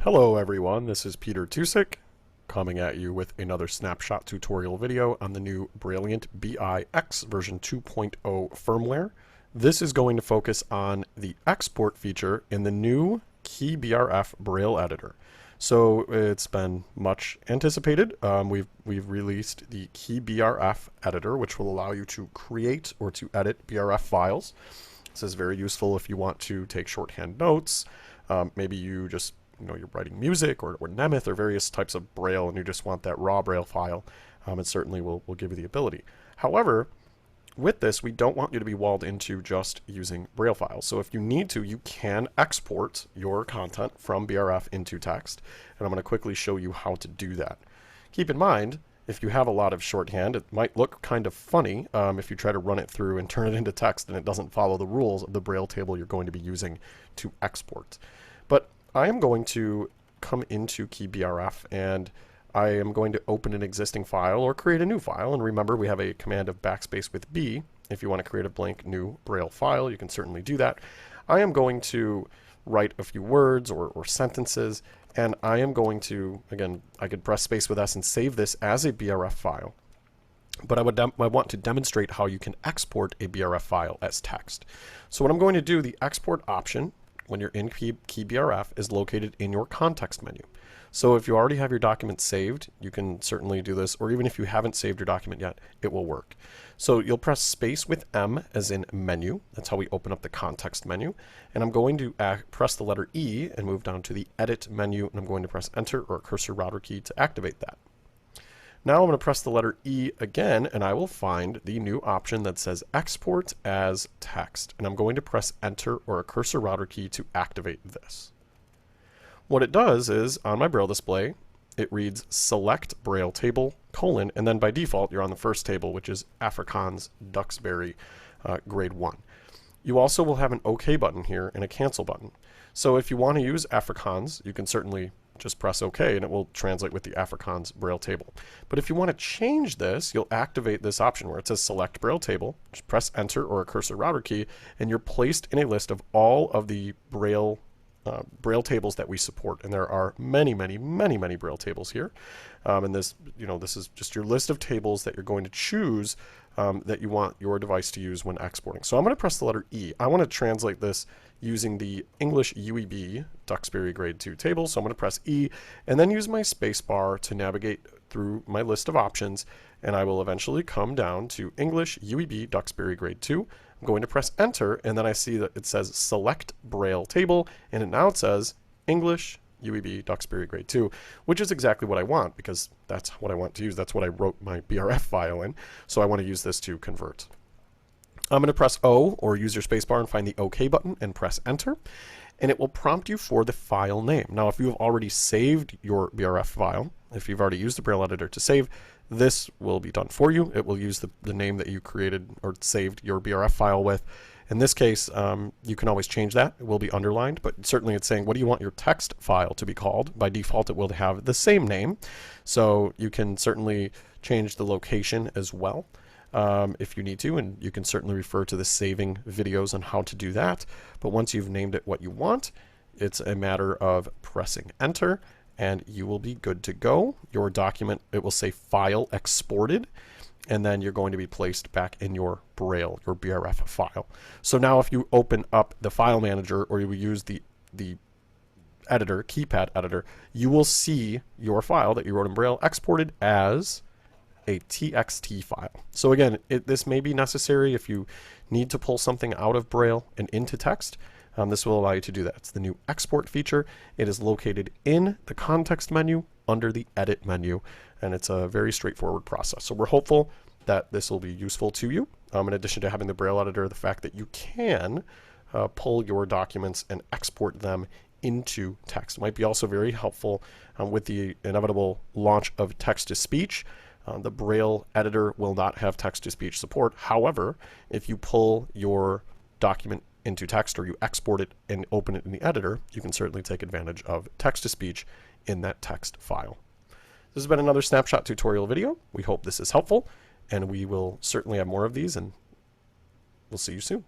Hello everyone, this is Peter Tusick coming at you with another snapshot tutorial video on the new Brilliant BIX version 2.0 firmware. This is going to focus on the export feature in the new KeyBrf Braille editor. So it's been much anticipated. We've released the KeyBrf editor, which will allow you to create or to edit BRF files. This is very useful if you want to take shorthand notes. Maybe you just you're writing music or Nemeth or various types of Braille and you just want that raw Braille file. It certainly will give you the ability. However, with this, we don't want you to be walled into just using Braille files. So if you need to, you can export your content from BRF into text. And I'm going to quickly show you how to do that. Keep in mind, if you have a lot of shorthand, it might look kind of funny if you try to run it through and turn it into text and it doesn't follow the rules of the Braille table you're going to be using to export. But I am going to come into KeyBrf and I am going to open an existing file or create a new file. And remember, we have a command of backspace with B. If you want to create a blank new Braille file, you can certainly do that. I am going to write a few words or sentences, and I am going to, again, I could press space with S and save this as a BRF file. But I want to demonstrate how you can export a BRF file as text. So what I'm going to do, the export option, when you're in KeyBrf, is located in your context menu. So if you already have your document saved, you can certainly do this, or even if you haven't saved your document yet, it will work. So you'll press space with M as in menu. That's how we open up the context menu. And I'm going to press the letter E and move down to the edit menu, and I'm going to press enter or cursor router key to activate that. Now I'm going to press the letter E again, and I will find the new option that says export as text. And I'm going to press enter or a cursor router key to activate this. What it does is, on my Braille display, it reads select Braille table, colon, and then by default you're on the first table, which is Afrikaans Duxbury grade 1. You also will have an OK button here and a cancel button. So if you want to use Afrikaans, you can certainly just press OK and it will translate with the Afrikaans Braille table. But if you want to change this, you'll activate this option where it says select Braille table, just press enter or a cursor router key, and you're placed in a list of all of the Braille tables that we support. And there are many Braille tables here. And this is just your list of tables that you're going to choose that you want your device to use when exporting. So I'm going to press the letter E. I want to translate this using the English UEB Duxbury grade 2 table. So I'm going to press E and then use my space bar to navigate through my list of options, and I will eventually come down to English UEB Duxbury grade 2. I'm going to press enter, and then I see that it says select Braille table, and now it says English UEB Duxbury grade 2, which is exactly what I want because that's what I want to use. That's what I wrote my BRF file in. So I want to use this to convert. I'm going to press O or use your spacebar and find the OK button and press enter. And it will prompt you for the file name. Now, if you have already saved your BRF file, if you've already used the Braille editor to save, this will be done for you. It will use the name that you created or saved your BRF file with. In this case, you can always change that. It will be underlined, but certainly it's saying, what do you want your text file to be called? By default, it will have the same name. So you can certainly change the location as well if you need to, and you can certainly refer to the saving videos on how to do that. But once you've named it what you want, it's a matter of pressing enter, and you will be good to go. Your document, it will say file exported, and then you're going to be placed back in your Braille, your BRF file. So now if you open up the file manager or you use the editor, keypad editor, you will see your file that you wrote in Braille exported as a TXT file. So again, this may be necessary if you need to pull something out of Braille and into text. This will allow you to do that. It's the new export feature. It is located in the context menu under the edit menu, and it's a very straightforward process. So we're hopeful that this will be useful to you. In addition to having the Braille editor, the fact that you can pull your documents and export them into text. It might be also very helpful with the inevitable launch of text-to-speech. The Braille editor will not have text-to-speech support. However, if you pull your document into text or you export it and open it in the editor, you can certainly take advantage of text-to-speech in that text file. This has been another snapshot tutorial video. We hope this is helpful, and we will certainly have more of these, and We'll see you soon.